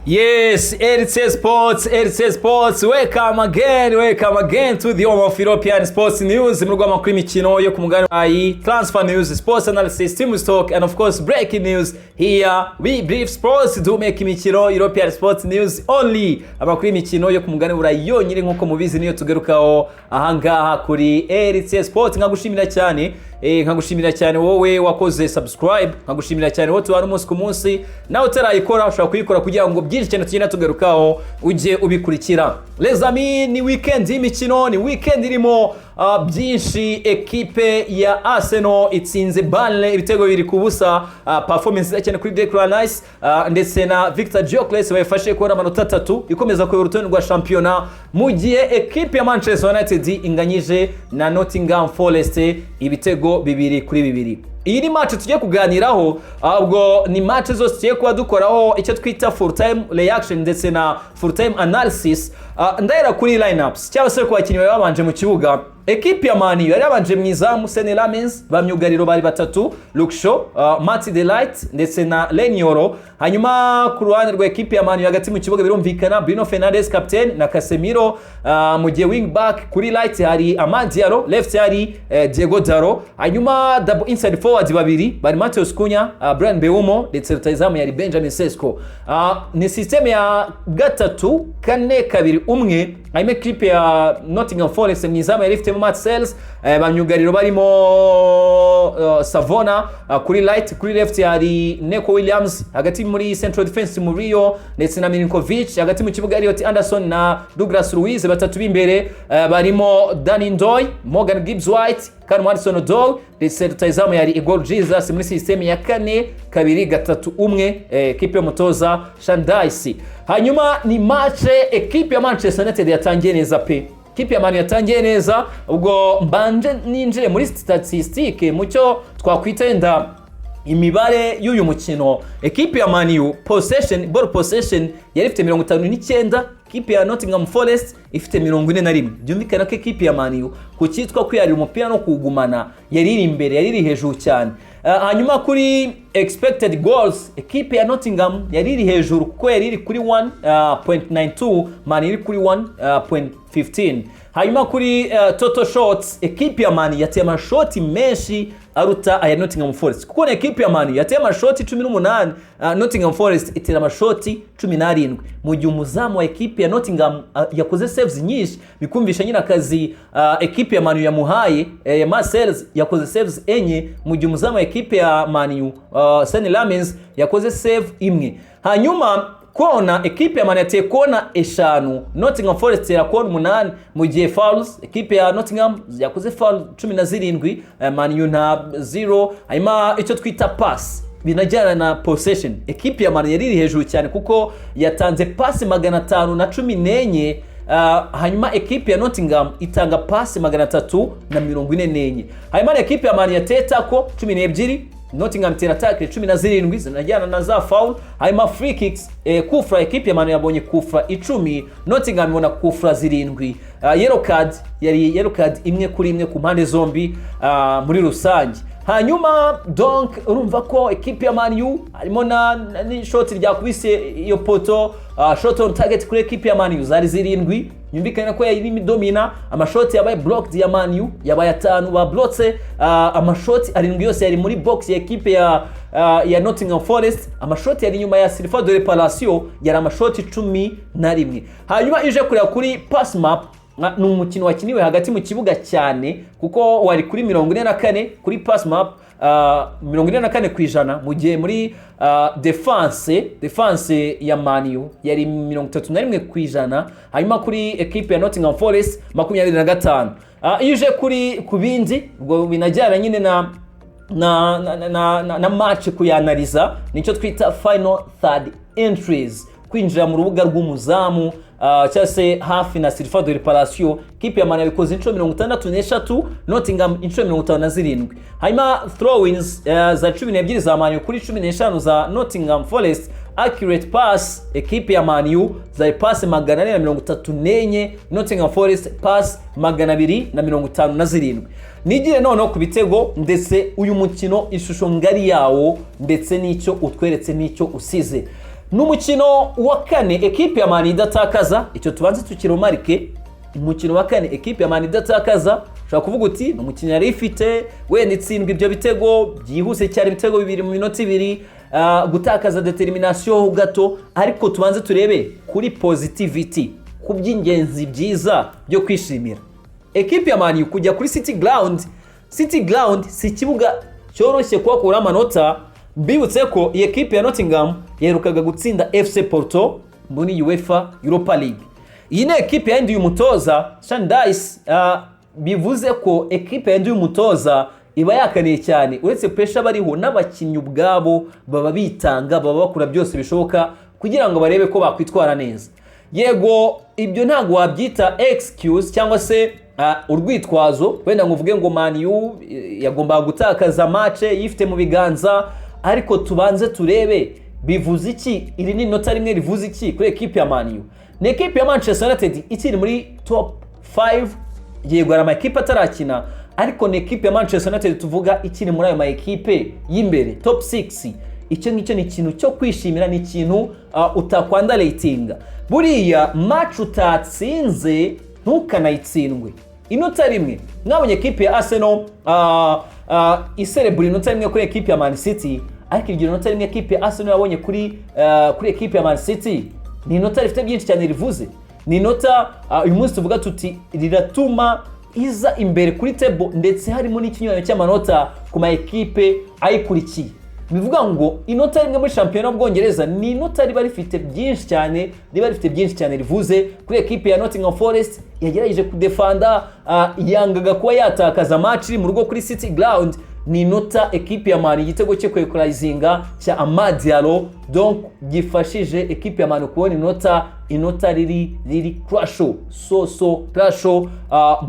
Yes, Iteye Sports, welcome again to the home of European sports news. Mu rwego rw'imikino yo ku mugani wayi, transfer news, sports analysis, team talk, and of course breaking news. Here we brief sports to make imikino European sports news only. Amakuru y'imikino yo ku mugani burayi yonyine nkuko mubizi niyo tugerukaho ahangaha kuri Iteye Sports. Nkagushimira cyane wowe wakoze subscribe, nkagushimira cyane wowe tubana umunsi ku munsi, nawe utarayikora ushobora kuyikora kugira ngo byinshi cyane tugenda tugarukaho uje ubikurikira. Les amis, ni weekend y'imikino, ni weekend irimo byinshi. Ekipe ya Arsenal itsinze Burnley ibitego biri kubusa, performance cyane kuri Declan Rice ndetse na Victor Gyökeres bayifashe kubona amanota 3 ikomeza kuyobora urutonde rwa championnat, mu gihe ekipe ya Manchester United inganyije na Nottingham Forest ibitego 2-2. Iyi ni match tugiye kuganiraho, ahubwo ni match zose tugiye kuba dukoraho icyo twita full time reaction ndetse na full time analysis. Ndahera kuri lineups cyangwa se ku bakinnyi babanje mu kibuga. Ekipe ya Man U yari yabanje mu izamu Senne Lammens, bamyugariro bari batatu, Luke Shaw, Matty Delight ndetse na Lenioro. Hanyuma ku ruhande rwa ekipe ya Man U hagati mu kibuga birumvikana Bruno Fernandes captain na Casemiro, mu gihe wing back kuri right hari Diallo, left hari Diego Daro. Hanyuma double inside forward babiri bari Matheus Cunha, Bryan Mbeumo ndetse rutayizamu yari Benjamin Sesko. Ni system ya 3-4-2-1. Hanyuma ekipe ya Nottingham Forest mu izamu yari ifite Matt Sales, bamyugariro barimo Savona kuri right, kuri left hari Neco Williams, hagati muri central defense Murillo ndetse na Milinkovic, hagati mu kibuga Elliot Anderson na Douglas Luiz, batatu b'imbere barimo Danny Ndoye, Morgan Gibbs White, Callum Hudson-Odoi ndetse rutayizamu yari Igor Jesus muri system ya 4-2-3-1 ekipe y'umutoza Shandaisi. Hanyuma ni match ekipe ya Manchester United yatangiye neza pe. Ekipe ya Man U yatangiye neza, ubwo mbanje ninjire muri statistique mucyo twakwita enda imibare y'uyu mukino. Ekipe ya Man U ball possession yari ifite 59, ekipe ya Nottingham Forest ifite 41. Byumvikana ko ekipe ya Man U ku cyitwa kwiyarira umupira no kugumana yari iri imbere, yari iri hejuru cyane. Hanyuma kuri expected goals ekipe ya Nottingham yari iri hejuru kuko yari iri kuri 1.92, Man iri kuri 1.15. Hanyuma kuri total shots ekipe ya Man yateye amashoti menshi aruta aya Nottingham Forest, kuko ekipe ya Man yateye amashoti 18, Nottingham Forest itera amashoti 17. Mu gihe umuzamu wa ekipe ya Nottingham yakoze saves nyinshi, bikumvisha nyina akazi ekipe ya Man yamuhaye. Marcels yakoze saves enye, mu gihe umuzamu wa ekipe ya Man Senne Lammens yakoze save imwe. Hanyuma kona ekipe ya Man yateye kona 5, Nottingham Forest ya kona 8, mu gihe fouls ekipe ya Nottingham yakoze foul 17, Man U na 0. Hanyuma icyo twita pass binajyana na possession, ekipe ya Man yari iri hejuru cyane kuko yatanze pass 514. Hanyuma ekipe ya Nottingham itanga pass 344. Hanyuma ekipe ya Man yateye tako 12, Nottingham itera attack 17 zinajyana na za foul. Hanyuma free kicks, kufra ekipe ya Man yabonye kufra 10, Nottingham ibona kufra 7. Yellow card yari yellow card imwe kuri imwe ku mpande zombi muri rusange. Hanyuma donc urumva ko ekipe ya Man U harimo na shot ryakubise iyo poto, shot on target kuri ekipe ya Man U zari 7. Nyumvikana ko yari domina, amashoti yabaye blocked ya Man U yabaye 5 ba blotse, amashoti 7 yose yari muri box ya ekipe ya Nottingham Forest. Amashoti yari nyuma ya Silva de Reparation yari amashoti 11. Hanyuma ije kureba kuri pass map, ni umukino wakiniwe hagati mu kibuga cyane kuko wari kuri 44 kuri pass map, 44%, mu gihe muri defense ya Man U yari 31%. Hanyuma kuri ekipe ya Nottingham Forest 25. Iyo uje kuri kubindi ubwo binajyana nyine na match kuyanaliza, nicyo twita final third entries. kwinjira mu rubuga rw'umuzamu cyangwa se hafi na surface de réparation. Ikipe ya Man yabikoze inshuro 63, Nottingham inshuro 57. Hanyuma throw-ins za 12 za Man kuri 15 za Nottingham Forest. Accurate pass ekipe ya Man U za pass 434, Nottingham Forest pass 257. Nigire noneho ku bitego ndetse uyu mukino ishusho ngari yawo ndetse n'icyo utweretse n'icyo usize. N'umukino wa kane ekipe ya Man idatakaza, icyo tubanze tukiromarike. Umukino wa kane ekipe ya Man idatakaza, ushaka kuvuga uti n'umukino yari ifite wenda itsindwa ibyo bitego byihuse cyane, ibitego bibiri mu minota 2, gutakaza determination gato, ariko tubanze turebe kuri positivity, ku by'ingenzi byiza byo kwishimira. Ekipe ya Man kujya kuri City Ground si kibuga cyoroshye kuhakura amanota. Mbibutse ko iyi ekipe ya Nottingham yerukaga gutsinda FC Porto muri UEFA Europa League. Iyi ni ekipe yahinduye umutoza Shandais, bivuze ko ekipe yahinduye umutoza iba yakaniye cyane, uretse pressure bariho n'abakinnyi ubwabo baba bitanga, baba bakora byose bishoboka kugira ngo barebe ko bakwitwara neza. Yego ibyo ntago wabyita excuse cyangwa se urwitwazo, wenda ngo uvuge ngo Man U yagomba gutakaza match yifite mu biganza, ariko tubanze turebe bivuze iki. Iri ni nota rimwe rivuze iki kuri ekipe ya Man U? Ni ekipe ya Manchester United ikiri muri top 5, yego ari amakipe atarakina, ariko ni ekipe ya Manchester United tuvuga ikiri muri ayo ma ekipe y'imbere top 6. Icyo ngicyo ni ikintu cyo kwishimira, ni ikintu utakwanda ratinga. Buriya match utatsinze ntukanayitsindwe. Inota rimwe mwabonye ekipe ya Arsenal iserebura inota rimwe kuri ekipe ya Man City, ariko iryo nota rimwe ekipe ya Arsenal yabonye kuri ekipe ya Man City ni inota rifite byinshi cyane rivuze. Ni inota uyu munsi tuvuga tuti riratuma iza imbere kuri table, ndetse harimo n'ikinyuranyo cy'amanota ku ma ekipe ayikurikiye. Bivuga ngo inota rimwe muri shampiyona y'Ubwongereza ni inota riba rifite byinshi cyane, rivuze kuri ekipe ya Nottingham Forest yagerageje kudefanda, yangaga kuba yatakaza match iri mu rugo kuri City Ground. Ni inota ekipe ya Man igitego cyo kwekurayizinga cya Diallo, donc gifashije ekipe ya Man kubona inota riri crasho crasho.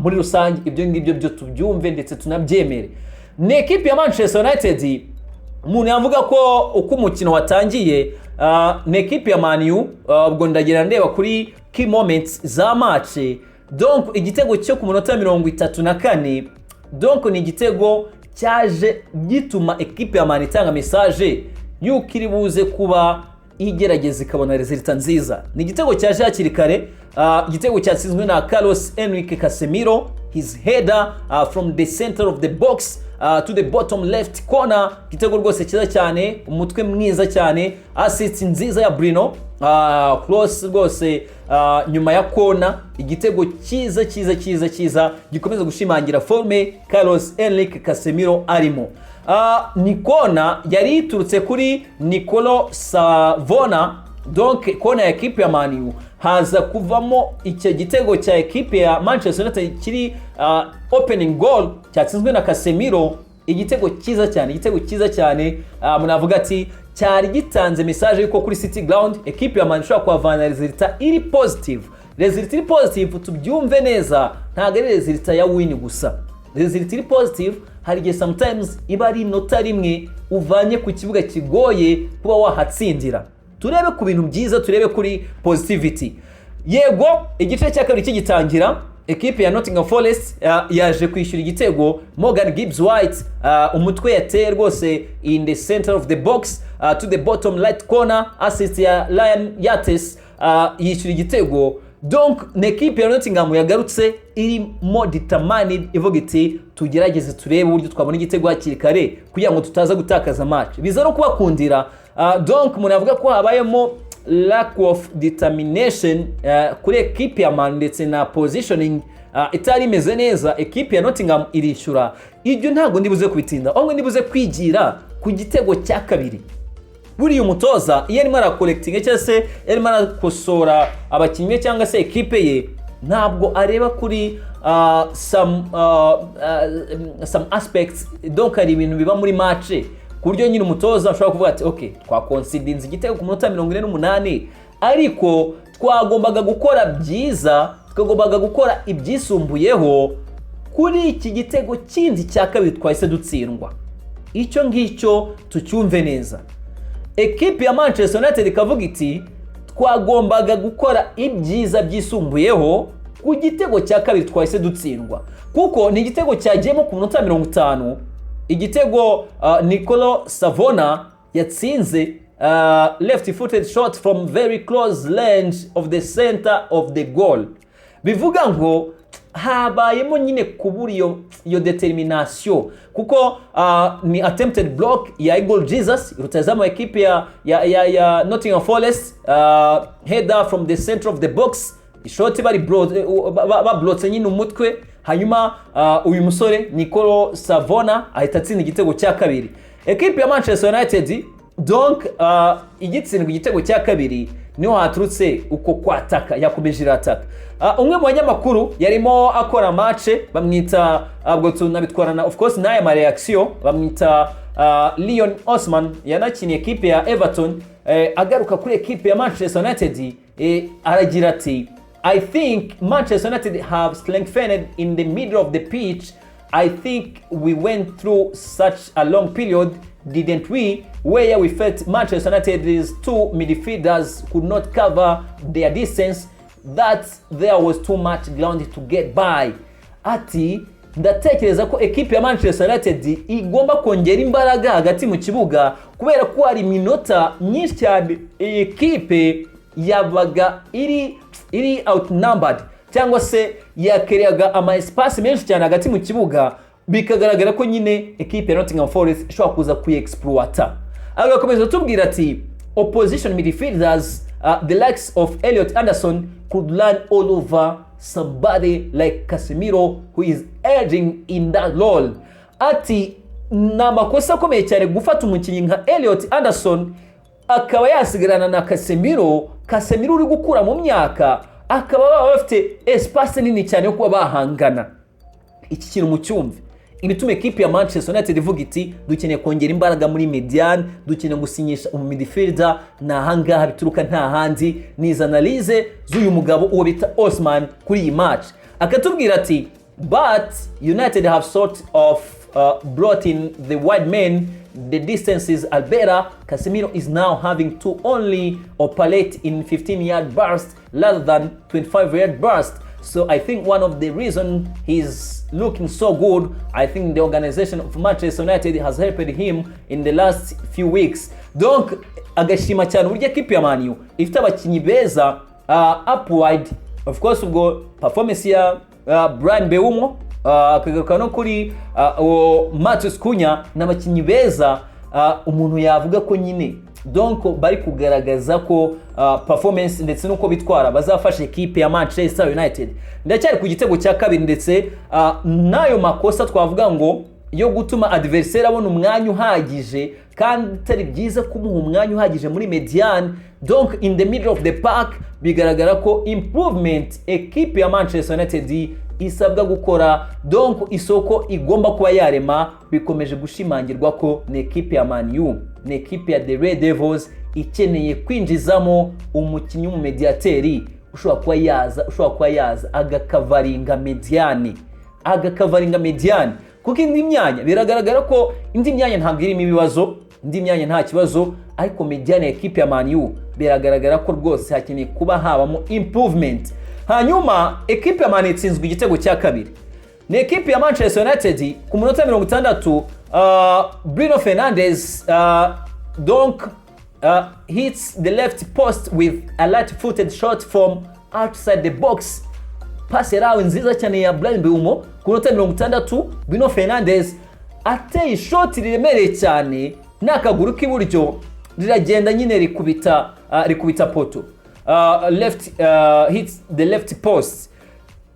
Muri rusange ibyo ngibyo byo tubyumve ndetse tunabyemere. Ni ekipe ya Manchester United umuntu yavuga ko uko umukino watangiye, ni ekipe ya Man U, ubwo ndagira ndeba kuri key moments za match. Donc igitego cyo ku munota 34, donc ni igitego cyaje gituma ekipe ya Man itanga message yuko iri buze kuba igerageza ikabona resultat nziza. Ni igitego cyaje hakiri kare, igitego cyatsinzwe na Carlos Enrique Casemiro, his header from the center of the box to the bottom left corner. Igitego rwose cyiza cyane, umutwe mwiza cyane, assist nziza ya Bruno, cross rwose nyuma ya kona. Igitego cyiza gikomeza gushimangira forme Carlos Enrique Casemiro arimo. Ni kona yari iturutse kuri Nicolo Savona, donc kona ya ekipe ya Man U, haza kuvamo icyo gitego cya ekipe ya Manchester United kiri opening goal cyatsinzwe na Casemiro. Igitego cyiza cyane, munavuga ati cyari gitanze message yuko kuri City Ground ekipe ya Man ishobora kuhavana resultat iri positive. Resultat iri positive tubyumve neza, ntabwo ari resultat ya win gusa. Resultat iri positive hari igihe sometimes iba ari inota rimwe uvanye ku kibuga kigoye kuba wahatsindira. Turebe ku bintu byiza, turebe kuri positivity. Yego igice cya kabiri kigitangira, ekipe ya Nottingham Forest yaje kwishyura igitego. Morgan Gibbs White umutwe yateye rwose in the center of the box to the bottom right corner, assist ya Ryan Yates yishyura igitego. Donc n'ekipe ya Nottingham yagarutse iri more determined, ivuga iti tugerageze turebe uburyo twabona igitego hakiri kare kugira ngo tutaza gutakaza match. Biza no kubakundira, donc umuntu avuga ko habayemo lack of determination kuri ekipe ya Man ndetse na positioning itari imeze neza. Ekipe ya Nottingham irishyura, ibyo ntabwo ndibuze kubitinda, ahubwo ndibuze kwigira ku gitego cya kabiri. Buriya umutoza iyo arimo aracollecting cyangwa se arimo arakosora abakinnyi cyangwa se ekipe ye, ntabwo areba kuri some aspects, donc hari ibintu biba muri match ku buryo nyine umutoza ashobora kuvuga ati okay, twaconsidinze igitego ku minota 48, ariko twagombaga gukora byiza, twagombaga gukora ibyisumbuyeho kuri iki gitego kindi cya kabiri twahise dutsindwa. Icyo ngicyo tucyumve neza. Ekipe ya Manchester United ikavuga iti twagombaga gukora ibyiza byisumbuyeho ku gitego cya kabiri twahise dutsindwa, kuko ni igitego cyagiyemo ku minota 50. Igitego Nicolo Savona yatsinze left-footed shot from very close range of the center of the goal. Bivuga ngo habayemo nyine kubura iyo determination, kuko ni attempted block ya Igor Jesus rutazamu ekipe ya Nottingham Forest, header from the center of the box, ishoti bari blotse nyine umutwe, hanyuma uyu musore Nicolo Savona ahita atsinda igitego cya kabiri. Ekipe ya Manchester United donc igitsindwa igitego cya kabiri niho haturutse uko kwataka, yakomeje irataka. Umwe mu banyamakuru yarimo akora match, bamwita ubwo tunabitwarana of course n'aya ma reaction, bamwita Leon Osman, yanakiniye ekipe ya Everton, agaruka kuri ekipe ya Manchester United, aragira ati I think Manchester United have strengthened in the middle of the pitch. I think we went through such a long period, didn't we, where we felt Manchester United's two midfielders could not cover their distance, that there was too much ground to get by. Ati ndatekereza ko ekipe ya Manchester United igomba kongera imbaraga hagati mu kibuga, kubera ko hari minota nyinshi cyane ekipe yabaga iri outnumbered, cyangwa se yakereaga ama espace menshi cyane hagati mu kibuga, bikagaragara ko nyine ekipe ya Nottingham Forest ishobora kuza kuexploita. Agakomeza tubwira ati opposition midfielders, the likes of Elliot Anderson could run all over somebody like Casemiro who is edging in that role. Ati na makosa akomeye cyane gufata umukinnyi nka Elliot Anderson akaba yasigarana na Casemiro uri gukura mu myaka, akaba bafite espace nini cyane yo kuba bahangana. Iki kintu mu cyumve ibituma ekipe ya Manchester United ivuga iti dukeneye kongera imbaraga muri median, dukeneye gusinyisha midfielder, na hangaha bituruka nta handi niza analize z'uyu mugabo uwo bita Osman kuri iyi match. Akatubwira ati but United have sort of brought in the wide men, the distances are better. Casemiro is now having to only operate in 15-yard bursts rather than 25-yard bursts. So I think one of the reasons he's looking so good, I think the organization of Manchester United has helped him in the last few weeks. Donc agashima cyane uburyo ekipe ya Man U ifite abakinyi beza upward, of course ubwo performance ya Brian Mbeumo, akagaruka no kuri Matheus Cunha, n'abakinyi beza, umuntu yavuga ko nyine donc bari kugaragaza ko performance ndetse nuko bitwara bazafasha ekipe ya Manchester United. Ndacyari ku gitego cya kabiri, ndetse nayo makosa twavuga ngo yo gutuma adversaire abona umwanya uhagije, kandi tari byiza kumuha umwanya uhagije muri median, donc in the middle of the park. Bigaragara ko improvement ekipe ya Manchester United isabwa gukora, donc isoko igomba kuba yarema. Bikomeje gushimangirwa ko ni ekipe ya Man U, ni ekipe ya The Red Devils ikeneye kwinjizamo umukinnyi mu mediateri ushobora kuba yaza agakavaringa mediane, kuko indi myanya biragaragara ko indi myanya ntabwo irimo ibibazo, indi myanya nta kibazo, ariko mediane ya ekipe ya Man U biragaragara ko rwose hakeneye kuba habamo improvement. Hanyuma ekipe ya Man itsinzwe igitego cya kabiri ni ekipe ya Manchester United ku minota 60. Bruno Fernandes donc hits the left post with a light-footed shot from outside the box. Pass yawe nziza cyane ya Brian Mbeumo ku minota 60. Bruno Fernandes ateye shot riremereye cyane n'akaguru k'iburyo, riragenda nyine rikubita poto, hits the left post.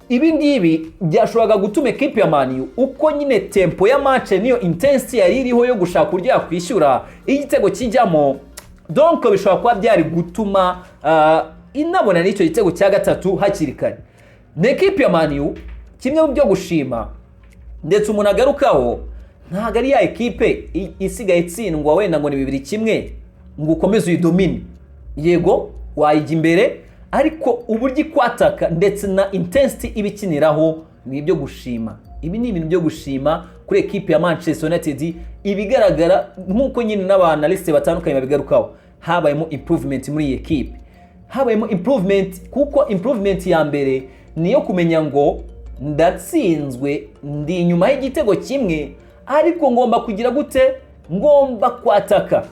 Ibi ngibi byashoboraga gutuma ekipe ya Man U uko nyine tempo ya match niyo intensity yari iriho yo gushaka kurya yakwishyura igitego kijyamo, donc bishobora kuba byari gutuma inabona n'icyo gitego cya gatatu hakiri kare. N'ekipe ya Man U kimwe mu byo gushima ndetse umuntu agarukaho, ntago ari ya ekipe isigaye itsindwa wenda ngo ni 2-1 ngo ukomeze uyidomine. Yego wayijya imbere, ariko uburyo ikwataka ndetse na intensity ibikiniraho ni ibyo gushima. Ibi ni ibintu byo gushima kuri equipe ya Manchester United, ibigaragara nkuko nyine n'abanaliste batandukanye babigarukaho, habayemo improvement muri iyi equipe, habayemo improvement, kuko improvement ya mbere niyo kumenya ngo ndatsinzwe ndi inyuma y'igitego kimwe, ariko ngomba kugira gute, ngomba kwataka.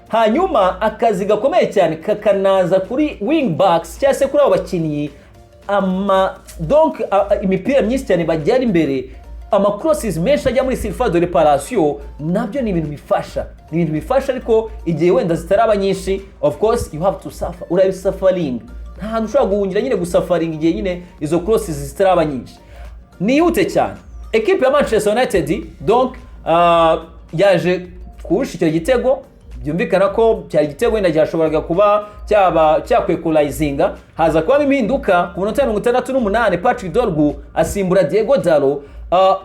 Hanyuma akazi gakomeye cyane kakanaza kuri wing backs cyangwa se kuri abo bakinnyi donc imipira myinshi cyane bajyana imbere, crosses menshi ajya muri surface de réparation, nabyo ni ibintu bifasha, ariko igihe wenda zitaraba nyinshi, of course you have to suffer, urabisuffering, nta hantu ushobora guhungira nyine gusuffering igihe nyine izo crosses zitaraba nyinshi. Niyute cyane equipe ya Manchester United donc yaje kurusha icyo gitego, byumvikana ko cyari igitego wenda cyashoboraga kuba cyakwekulayizinga, haza kuba impinduka ku minota 68 Patrick Dorgu asimbura Diallo,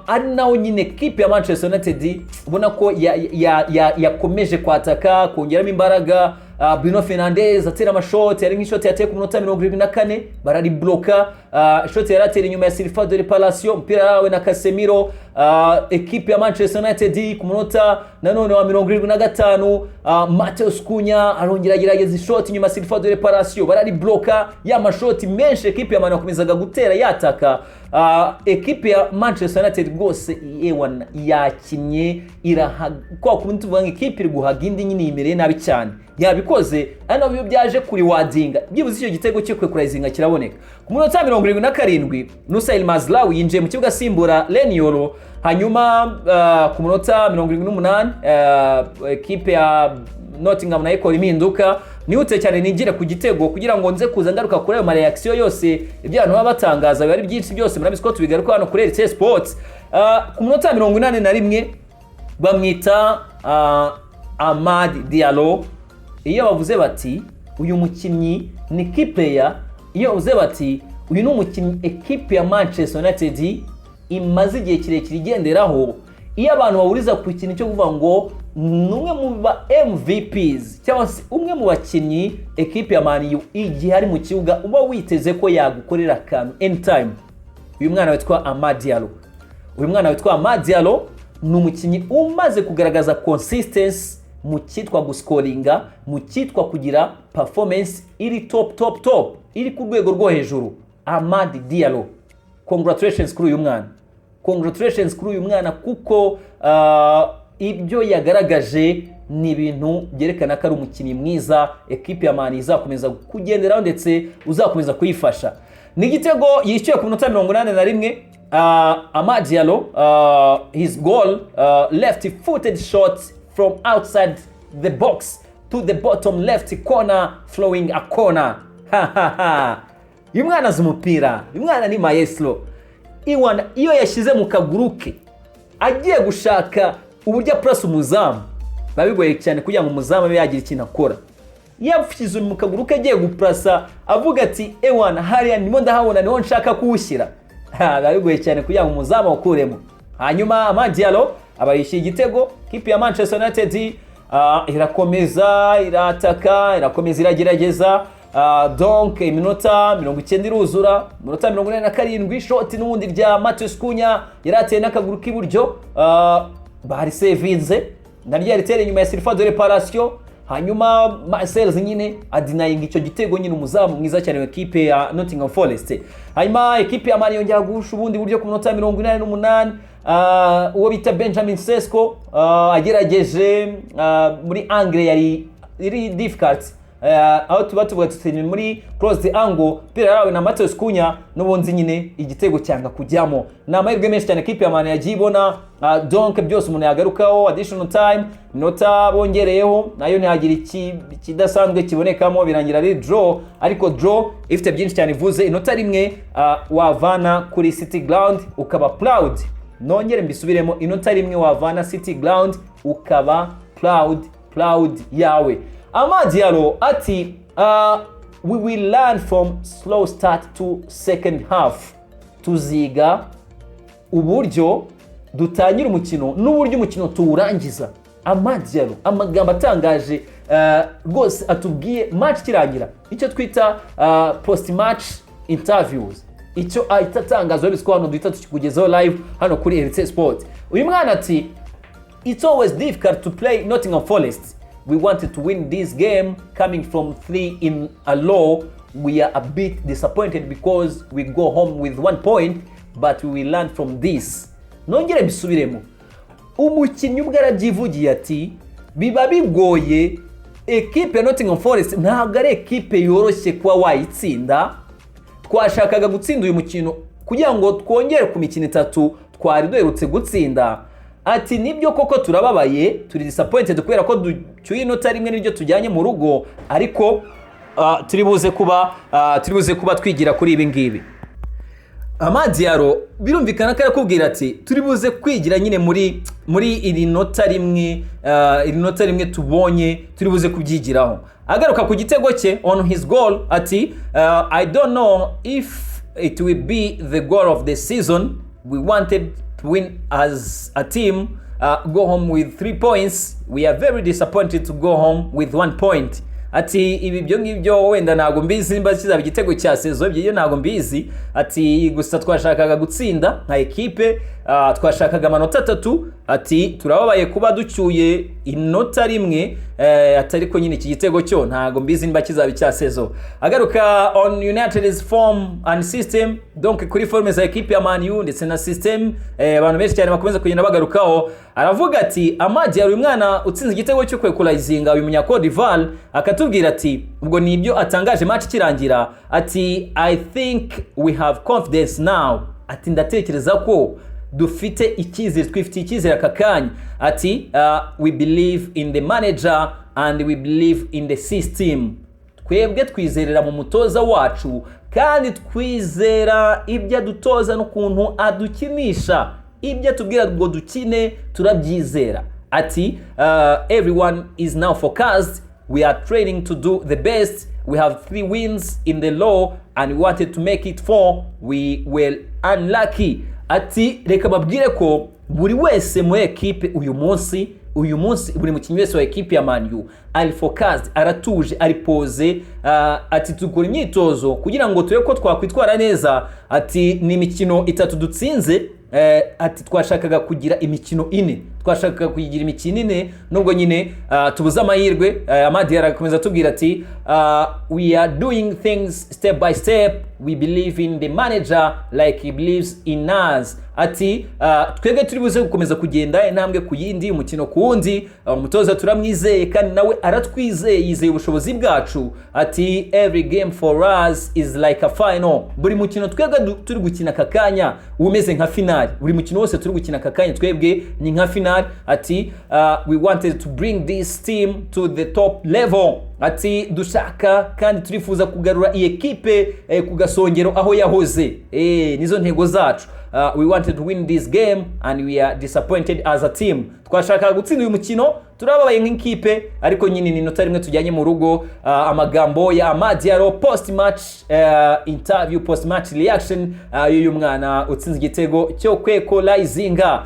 ari nawe nyine equipe ya Manchester United ubona ko yakomeje kwataka, kongeramo imbaraga. Bruno Fernandes atera amashoti, yari nk'ishoti yateye ku minota 74 bararibloka, ishoti yaratera inyuma ya surface de réparation, mpira yawe na Casemiro. Equipe ya Manchester United ku minota nanone wa 75 Mateus Cunha arongera agerageza ishoti inyuma ya surface de réparation, bararibloka, ya mashoti menshi equipe ya Man yakomezaga gutera yataka. Equipe ya Manchester United gose yewana yakinye kwa kumuntu tuvuga equipe iri guhaga indi nyine imereye nabi cyane, yabikoze ano byo byaje kuri wadinga, byibuze icyo gitego cyo kwekurayizinga kiraboneka ku minota 77 Nusail Mazlawi yinjiye mu kibuga simbura Leniolo. Hanyuma ku minota 78 equipe ya Nottingham nayo ikora impinduka. Nihute cyane nigire ku gitego kugira ngo nze kuza ngaruka kuri ayo ma reaction yose, ibyo abantu batangaza bari byinshi byose muri Scott bigaruka hano kuri Iteye Sports. Ku minota 81 bamwita Amad Diallo. Iyo bavuze bati uyu mukinnyi ni key player, iyo bavuze bati uyu ni umukinnyi equipe ya Manchester United imaze igihe kirekire igenderaho, iyo abantu bahuriza ku kintu cyo kuvuga ngo numwe mu ba MVPs cyangwa se umwe mu bakinnyi equipe ya Man U igihe ari mu kibuga uba witeze ko yagukorera akantu anytime, uyu mwana witwa Amad Diallo. Uyu mwana witwa Amad Diallo ni umukinnyi umaze kugaragaza consistency mu cyitwa guscoringa, mu cyitwa kugira performance iri top, iri ku rwego rwo hejuru. Amad Diallo, congratulations kuri uyu mwana, congratulations kuri uyu mwana, kuko ibyo yagaragaje ni ibintu byerekana ko ari umukinnyi mwiza equipe ya Man izakomeza kugenderaho ndetse uzakomeza kuyifasha. Ni igitego yishyuye ku minota 81. Amad Diallo, his goal, left-footed shot from outside the box to the bottom left corner, flowing a corner. Uyu mwana z'umupira, uyu mwana ni maestro. Iyo yashyize mu kaguruke agiye gushaka uburyo plus umuzamu, babigoye cyane kugira ngo umuzamu abe yagira ikintu akora. Yafyize mu kaguruke agiye guprasa avuga ati ewana hariya ndimo ndahabona niho nshaka kuwushyira. Babigoye cyane kugira ngo umuzamu akuremo. Hanyuma Amad Diallo abayishyira igitego. Kipe ya Manchester United irakomeza irataka, irakomeza iragerageza. Donc iminota 90 iruzura, minota 47 shot n'ubundi rya Mateus Cunha yarateye n'akaguru k'iburyo, bari sevinze naryo yaritera inyuma ya surface de réparation. Hanyuma Marcel nyine adinayinga icyo gitego, nyine umuzamu mwiza cyane w'equipe ya Nottingham Forest. Hanyuma equipe ya Man yongera gusha ubundi buryo ku minota 88, uwo bita Benjamin Sesko agerageje muri angle yari iri difficult, aho tuvuga tuteni muri close angle, pira yawe na Mateus Cunha n'ubundi nyine igitego cyanga kujyamo. Na amahirwe menshi cyane equipe ya Man yagibona. Donc byose umuntu yagarukaho additional time, minota bongereyeho nayo ntihagira ikidasanzwe kibonekamo, birangira ari draw, ariko draw ifite byinshi cyane ivuze. Inota rimwe wavana kuri City Ground ukaba proud. Nongere mbisubiremo, inota rimwe wavana City Ground ukaba proud yawe. Amad Diallo ati we will learn from slow start to second half. Tuziga uburyo dutangira umukino n'uburyo umukino tuwurangiza. Amad Diallo amagambo atangaje rwose atubwiye match kirangira icyo twita post match interviews, icyo ahita atangaza biswa hano duhita tukikugezaho live hano kuri RT Sport. Uyu mwana ati it's always difficult to play Nottingham Forest. We wanted to win this game coming from 3 in a row. We are a bit disappointed because we go home with 1 point, but we will learn from this. Nongere bisubiremo. Umukinnyi ubwo arabyivugiye ati biba bigoye equipe ya Nottingham Forest ntabwo ari equipe yoroshye kuba wayitsinda. Twashakaga gutsinda uyu mukino kugira ngo twongere ku mikino 3 twari duherutse gutsinda. Ati nibyo koko turababaye, turi disappointed kubera ko ducyuye inota rimwe niryo tujyanye mu rugo, ariko turibuze kuba twigira kuri ibi ngibi. Diallo birumvikana ko arakubwira ati turibuze kwigira nyine muri iri nota rimwe tubonye, turibuze kubyigiraho. Agaruka ku gitego cye on his goal ati I don't know if it will be the goal of the season. We wanted to win as a team, go home with 3 points. We are very disappointed to go home with 1 point. Ati ibi byo ngibyo wenda nago mbizi nimba kizaba igitego cya sezo byo nago mbizi. Ati gusa twashakaga gutsinda nka equipe, twashakaga amanota 3. Ati turababaye kuba ducyuye inota rimwe, atari ko nyine iki gitego cyo ntago mbizi nimba kizaba cya sezo. Agaruka on United's form and system, donc kuri forme za equipe ya Man U ndetse na system, abantu benshi cyane bakomeza kugenda bagarukaho. Aravuga ati Diallo uyu mwana utsinze igitego cyo kwekulayizinga uyu munya Cote d'Ivoire, akatubwira ati ubwo nibyo atangaje match kirangira. Ati I think we have confidence now. Ati ndatekereza ko dufite icyizere, twifite icyizere akakanya. Ati we believe in the manager and we believe in the system. Twebwe twizerera mu mutoza wacu kandi twizera ibyo dutoza n'ukuntu adukinisha, ibyo tubwira ngo dukine turabyizera. Ati everyone is now focused. We are training to do the best. We have 3 wins in the row and we wanted to make it 4. We were unlucky. Ati reka babwire ko buri wese mu equipe uyu munsi buri mukinnyi wese wa equipe ya Man U ari focused, aratuje, ari pose. Ati tukora imyitozo kugira ngo turebe ko twakwitwara neza. Ati ni imikino 3 dutsinze. Ati twashakaga kugira imikino 4, twashakaga kugira imikino 4 nubwo nyine tubuza amahirwe. Diallo arakomeza tubwira ati we are doing things step by step. We believe in the manager like he believes in us. Ati twebwe turibuze gukomeza kugenda intambwe ku yindi, umukino ku wundi. Umutoza turamwizeye kandi nawe aratwizeye, yizeye ubushobozi bwacu. Ati every game for us is like a final. Buri mukino twebwe turi gukina kakanya umeze nka final. Buri mukino wose turi gukina kakanya twebwe ni nka final. Ati we wanted to bring this team to the top level. Ati dushaka kandi turifuza kugarura iyi equipe ku gasongero aho yahoze. Nizo ntego zacu. We wanted to win this game and we are disappointed as a team. Twashaka gutsinda uyu mukino, turababaye nk'ikipe, ariko nyine ni nota rimwe tujyanye mu rugo. Amagambo ya Diallo post match interview, post match reaction y'uyu mwana utsinze igitego cyo kwekulayizinga.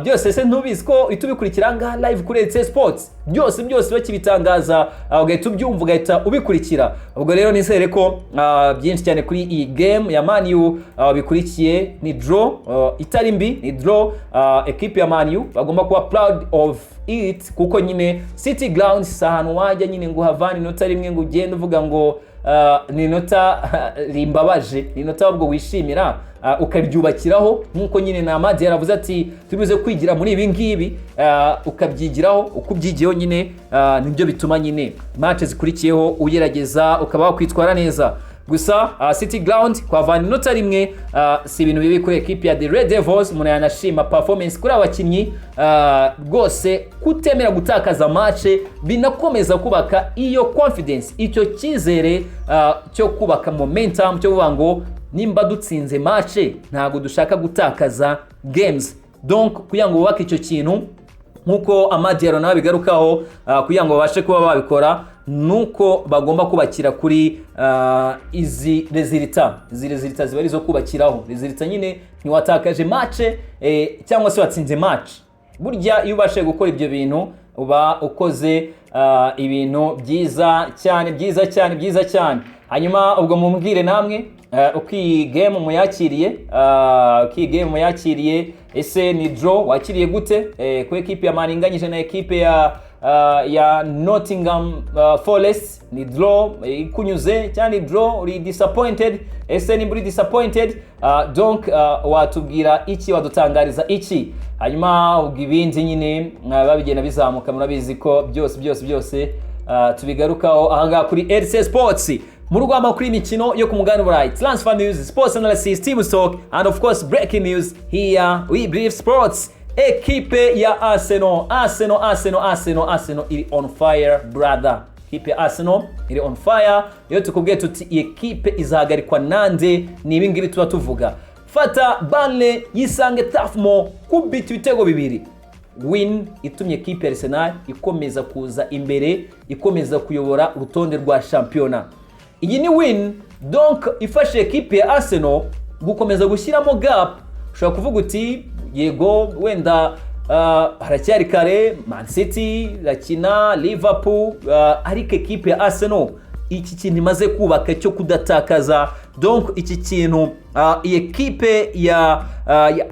Byose se ntubizi ko itubikurikira ngaha live kuri RT Sports, byose bakibitangaza ugahita ubyumva ugahita ubikurikira. Ubwo rero nizere ko byinshi cyane kuri iyi game ya Man U bikurikiye. Ni draw itari mbi, ni draw. Equipe ya Man U bagomba kuba proud of it kuko nyine City Ground sahanu wajya nyine ngo havani nota rimwe ngo ugende uvuga ngo ni nota rimbabaje, ni nota ubwo wishimira ukabyubakiraho nkuko nyine na Diallo yaravuze ati tubize kwigira muri ibi ngibi, ukabyigiraho ukubyigiyeho nyine nibyo bituma nyine match zikurikiyeho ugerageza ukaba wakwitwara neza. Gusa City Ground kwa vani nota rimwe si ibintu bibi kuri equipe ya The Red Devils. Umuntu yanashima performance kuri abakinnyi rwose kutemera gutakaza match, binakomeza kubaka iyo confidence, icyo cyizere cyo kubaka momentum cyo kuvuga ngo nimba dutsinze match ntago dushaka gutakaza games. Donc kugira ngo bubake icyo kintu nkuko Diallo nawe bigarukaho, kugira ngo babashe kuba babikora nuko bagomba kubakira kuri izi resulta ziba arizo kubakiraho. Resulta nyine ni watakaje match cyangwa se watsinze match. Burya iyo ubashe gukora ibyo bintu uba ukoze ibintu byiza cyane. Hanyuma ubwo mumbwire namwe uko iyi game muyakiriye, ese ni draw wakiriye gute ku equipe ya Man inganyije na equipe ya Nottingham Forest? Ni draw ikunyuze cyane, draw uri disappointed? Ese ni buri disappointed? Donc watubwira iki, wadutangariza iki? Hanyuma ubwo ibindi nyine babigenda bizamuka, murabizi ko byose tubigarukaho ahangaha kuri RC Sports mu rugamba kuri imikino yo ku mugani burayi. Transfer news, sports analysis, team talk and of course breaking news. Here we brief sports. Equipe ya Arsenal iri on fire brother. Equipe ya Arsenal iri on fire. Yo tukubwiye tuti equipe izahagarikwa nande, ni ibingibi tuba tuvuga. Fata Burnley yisange Tafmo kubita ibitego bibiri. Win itumye equipe ya Arsenal ikomeza kuza imbere, ikomeza kuyobora urutonde rwa championnat. Iyi ni win donc ifashe equipe ya Arsenal gukomeza gushyiramo gap. Ushobora kuvuga uti yego wenda haracyari kare, Man City rakina, Liverpool, ariko equipe ya Arsenal iki kintu imaze kubaka cyo kudatakaza. Donc iki kintu equipe ya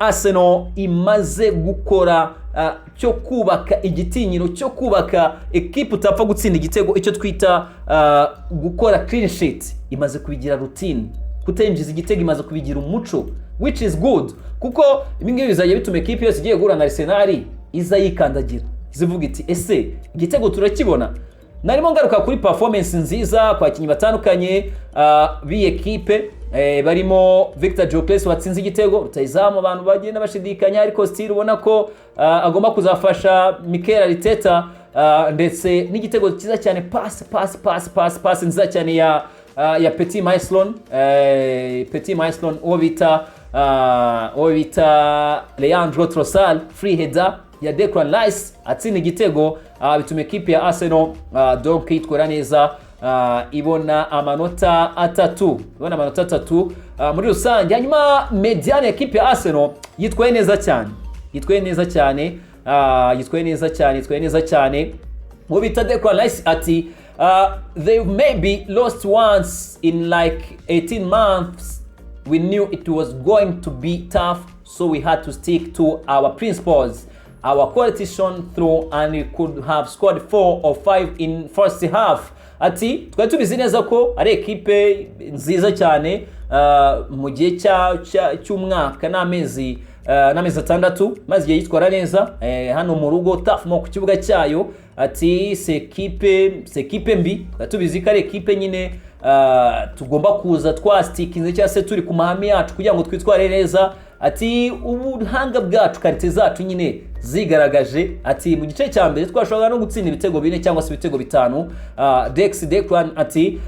Arsenal imaze gukora cyo kubaka igitinyiro, cyo kubaka equipe utapfa gutsinda igitego, icyo twita gukora clean sheet. Imaze kubigira routine, kutenjiza igitego imaze kubigira umuco, which is good, kuko ibingibi bizaye bituma equipe yose igiye guhura na Arsenal iza yikandagira, izivuga iti ese igitego turakibona. Narimo ngaruka kuri performance nziza kwa bakinnyi batandukanye bi equipe, barimo Victor Jokeres watsinze igitego, rutayizamu abantu bagenda bashidikanya, ariko still ubona ko agomba kuzafasha Mikel Arteta, ndetse n'igitego cyiza cyane, pass nziza cyane ya Petit Maitland uwo bita Leandro Trossard, free header ya Declan Rice atsinda igitego, bituma equipe ya Arsenal donc yitwara neza, ibona amanota atatu muri rusange. Hanyuma mediane equipe ya Arsenal yitwaye neza cyane. Uwo bita Declan Rice ati they maybe lost once in like 18 months. We knew it was going to be tough, so we had to stick to our principles. Our quality shone through and we could have scored 4 or 5 in first half. Ati twari tubizi neza ko ari equipe nziza cyane mu gihe cy'umwaka n'amezi atandatu, maze igihe yitwara neza hano mu rugo Tafmo ku kibuga cyayo. Ati se equipe mbi, tubizi ko ari equipe nyine tugomba kuza twastikinze cyangwa se turi ku mahame yacu kugira ngo twitware neza. Ati ubuhanga bwacu, karite zacu nyine zigaragaje. Ati mu gice cya mbere twashobora no gutsinda ibitego 4 cyangwa se ibitego 5. Declan ati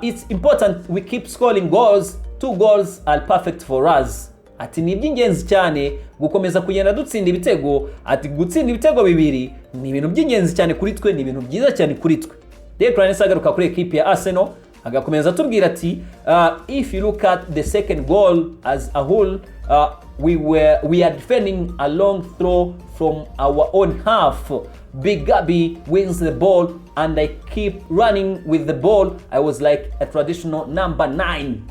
it's important we keep scoring goals. 2 goals are perfect for us. Ati ni by'ingenzi cyane gukomeza kugenda dutsinda ibitego. Ati gutsinda ibitego 2 ni ibintu by'ingenzi cyane kuri twe, ni ibintu byiza cyane kuri twe. Declan agaruka kuri equipe ya Arsenal agakomeza tubwira ati if you look at the second goal as a whole, we are defending a long throw from our own half. Big Gabi wins the ball and I keep running with the ball. I was like a traditional number 9.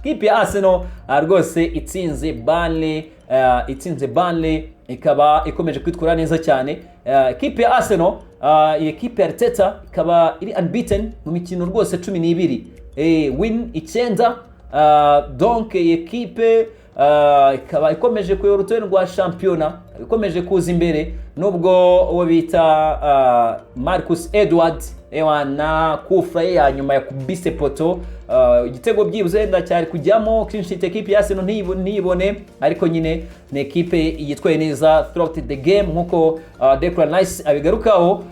Kipe ya Arsenal rwose itsinze Burnley ikaba ikomeje kwitwara neza cyane. Kipe ya Arsenal equipe ya Arteta ikaba iri unbeaten mu mikino rwose 12, win 9. Donc equipe ikaba ikomeje kuyobora urutonde rwa championnat, ikomeje kuza imbere, nubwo uwo bita Marcus Edward na kufra ya nyuma ya kubise poto, igitego byibuze ndacyari kujyamo clean sheet equipe ya Arsenal ntibone, ariko nyine ne equipe yitwaye neza throughout the game nkuko Declan Rice abigarukaho.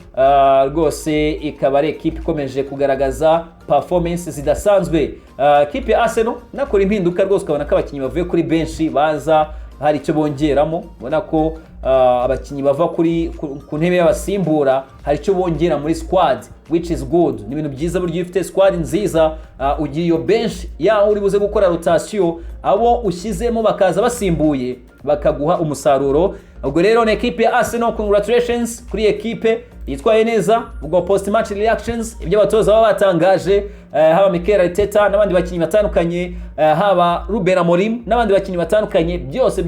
Rwose ikaba ari equipe ikomeje kugaragaza performance zidasanzwe. Equipe ya Arsenal nakora impinduka rwose, ukabona ko abakinnyi bavuye kuri bench baza hari icyo bongeramo, ubona ko abakinnyi bava ku ntebe y'abasimbura hari icyo bongera muri squad, which is good. Ni ibintu byiza buryo ufite squad nziza, ugiye iyo bench yaho uri buze gukora rotation, abo ushyizemo bakaza basimbuye bakaguha umusaruro. Ubwo rero na equipe ya Arsenal, congratulations kuri equipe yitwaye neza. Ubwo post match reactions ibyo batoza baba batangaje, haba Mikel Arteta n'abandi bakinyi batandukanye, haba Ruben Amorim n'abandi bakinyi batandukanye, byose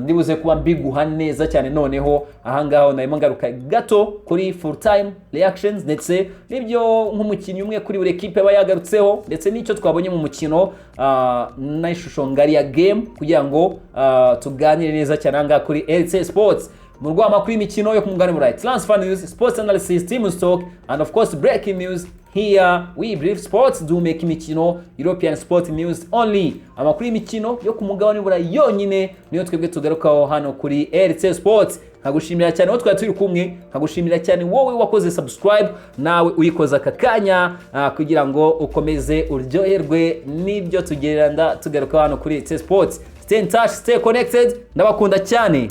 ndibuze kuba mbiguha neza cyane. Noneho ahangaho nayimo ngaruka gato kuri full time reactions ndetse nibyo nk'umukinyi umwe kuri buri equipe aba yagarutseho, ndetse n'icyo twabonye mu mukino n'ishusho ngari ya game, kugira ngo tuganire neza cyane ahangaha kuri RC Sports. Mu rw'amakuru y'imikino yo kumugani muri transfer news, sports analysis, team stock, and of course breaking news. Here we brief sports, do make imikino, European sport news only. Amakuru y'imikino yo kumugabane muri yonyine niyo twebwe tugarukaho hano kuri RC Sports. Nkagushimira cyane wowe twari turi kumwe, nkagushimira cyane wowe wakoze subscribe, nawe uyikoza akakanya kugira ngo ukomeze uryoherwe n'ibyo tugereranda tugarukaho hano kuri RC Sports. Stay in touch, stay connected, ndabakunda cyane.